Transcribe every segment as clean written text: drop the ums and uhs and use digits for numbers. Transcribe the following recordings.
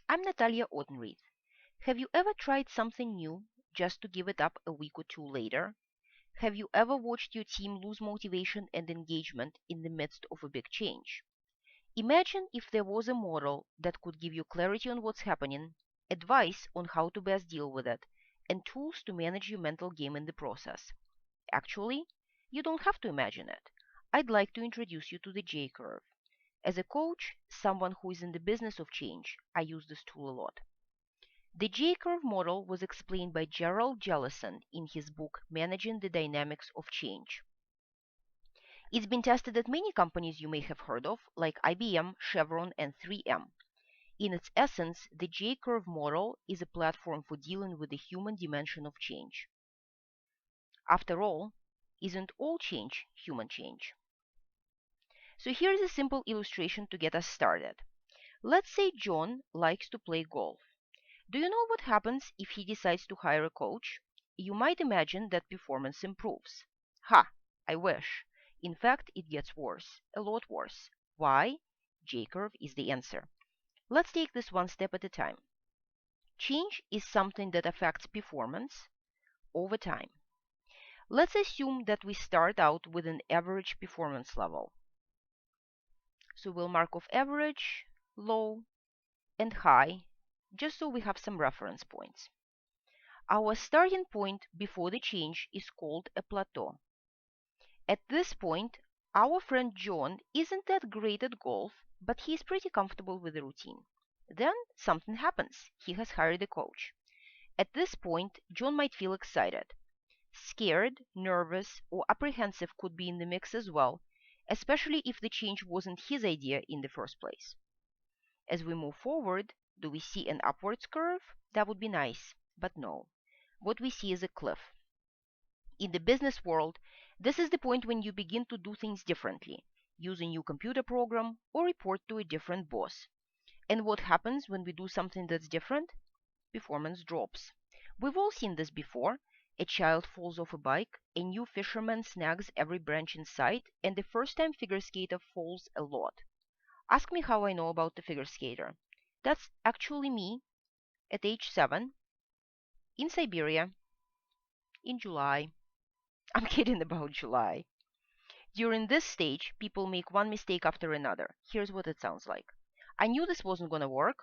I'm Natalia Ottenreith. Have you ever tried something new just to give it up a week or two later? Have you ever watched your team lose motivation and engagement in the midst of a big change? Imagine if there was a model that could give you clarity on what's happening, advice on how to best deal with it, and tools to manage your mental game in the process. Actually, you don't have to imagine it. I'd like to introduce you to the J curve. As a coach, someone who is in the business of change, I use this tool a lot. The J-curve model was explained by Gerald Jellison in his book Managing the Dynamics of Change. It's been tested at many companies you may have heard of, like IBM, Chevron, and 3M. In its essence, the J-curve model is a platform for dealing with the human dimension of change. After all, isn't all change human change? So here's a simple illustration to get us started. Let's say John likes to play golf. Do you know what happens if he decides to hire a coach? You might imagine that performance improves. Ha! I wish. In fact, it gets worse, a lot worse. Why? J-curve is the answer. Let's take this one step at a time. Change is something that affects performance over time. Let's assume that we start out with an average performance level. So we'll mark off average, low, and high, just so we have some reference points. Our starting point before the change is called a plateau. At this point, our friend John isn't that great at golf, but he's pretty comfortable with the routine. Then something happens. He has hired a coach. At this point, John might feel excited. Scared, nervous, or apprehensive could be in the mix as well, especially if the change wasn't his idea in the first place. As we move forward, do we see an upwards curve? That would be nice, but no. What we see is a cliff. In the business world, this is the point when you begin to do things differently, use a new computer program, or report to a different boss. And what happens when we do something that's different? Performance drops. We've all seen this before. A child falls off a bike, a new fisherman snags every branch in sight, and the first time figure skater falls a lot. Ask me how I know about the figure skater. That's actually me at age 7 in Siberia in July. I'm kidding about July. During this stage, people make one mistake after another. Here's what it sounds like. I knew this wasn't going to work.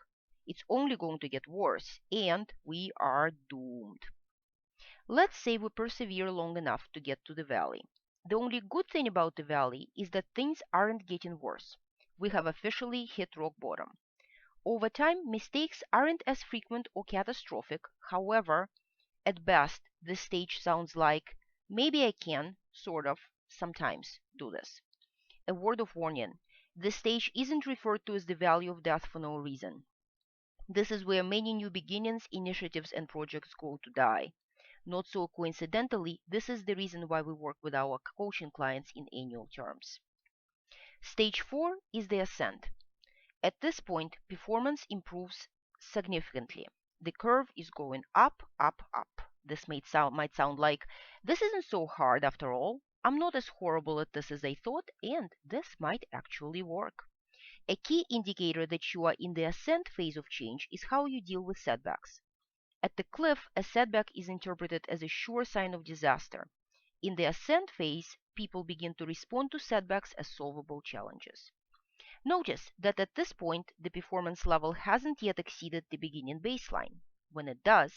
It's only going to get worse, and we are doomed. Let's say we persevere long enough to get to the valley. The only good thing about the valley is that things aren't getting worse. We have officially hit rock bottom. Over time, mistakes aren't as frequent or catastrophic. However, at best, this stage sounds like maybe I can, sort of, sometimes do this. A word of warning: this stage isn't referred to as the valley of death for no reason. This is where many new beginnings, initiatives, and projects go to die. Not so coincidentally, this is the reason why we work with our coaching clients in annual terms. Stage 4 is the ascent. At this point, performance improves significantly. The curve is going up, up, up. This might sound like this isn't so hard after all. I'm not as horrible at this as I thought, and this might actually work. A key indicator that you are in the ascent phase of change is how you deal with setbacks. At the cliff, a setback is interpreted as a sure sign of disaster. In the ascent phase, people begin to respond to setbacks as solvable challenges. Notice that at this point, the performance level hasn't yet exceeded the beginning baseline. When it does,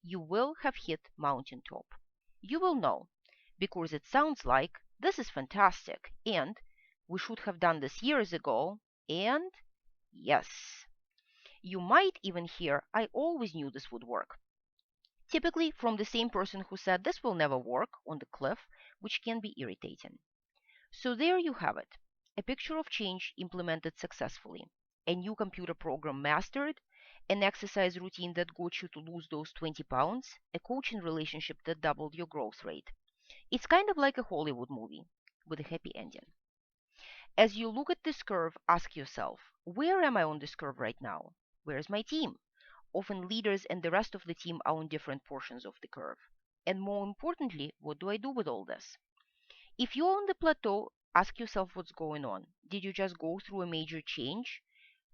you will have hit mountaintop. You will know, because it sounds like this is fantastic, and we should have done this years ago, and yes. You might even hear, I always knew this would work. Typically from the same person who said this will never work on the cliff, which can be irritating. So there you have it. A picture of change implemented successfully, a new computer program mastered, an exercise routine that got you to lose those 20 pounds, a coaching relationship that doubled your growth rate. It's kind of like a Hollywood movie with a happy ending. As you look at this curve, ask yourself, where am I on this curve right now? Where's my team? Often leaders and the rest of the team are on different portions of the curve. And more importantly, what do I do with all this? If you're on the plateau, ask yourself what's going on. Did you just go through a major change?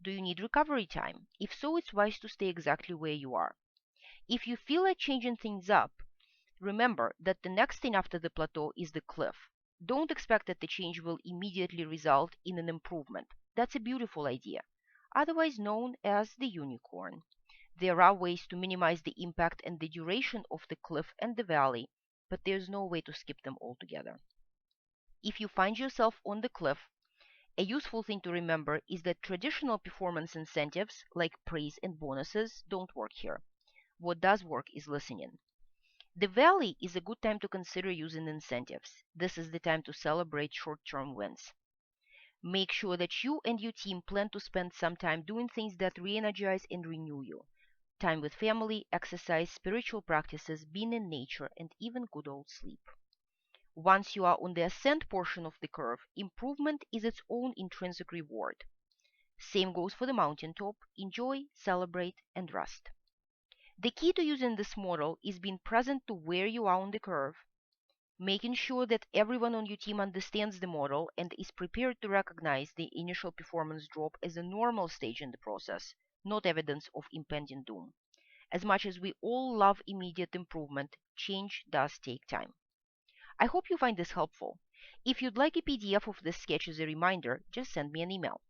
Do you need recovery time? If so, it's wise to stay exactly where you are. If you feel like changing things up, remember that the next thing after the plateau is the cliff. Don't expect that the change will immediately result in an improvement. That's a beautiful idea, otherwise known as the unicorn. There are ways to minimize the impact and the duration of the cliff and the valley, but there's no way to skip them altogether. If you find yourself on the cliff, a useful thing to remember is that traditional performance incentives like praise and bonuses don't work here. What does work is listening. The valley is a good time to consider using incentives. This is the time to celebrate short-term wins. Make sure that you and your team plan to spend some time doing things that re-energize and renew you. Time with family, exercise, spiritual practices, being in nature, and even good old sleep. Once you are on the ascent portion of the curve, improvement is its own intrinsic reward. Same goes for the mountaintop. Enjoy, celebrate, and rest. The key to using this model is being present to where you are on the curve, making sure that everyone on your team understands the model and is prepared to recognize the initial performance drop as a normal stage in the process, not evidence of impending doom. As much as we all love immediate improvement, change does take time. I hope you find this helpful. If you'd like a PDF of this sketch as a reminder, just send me an email.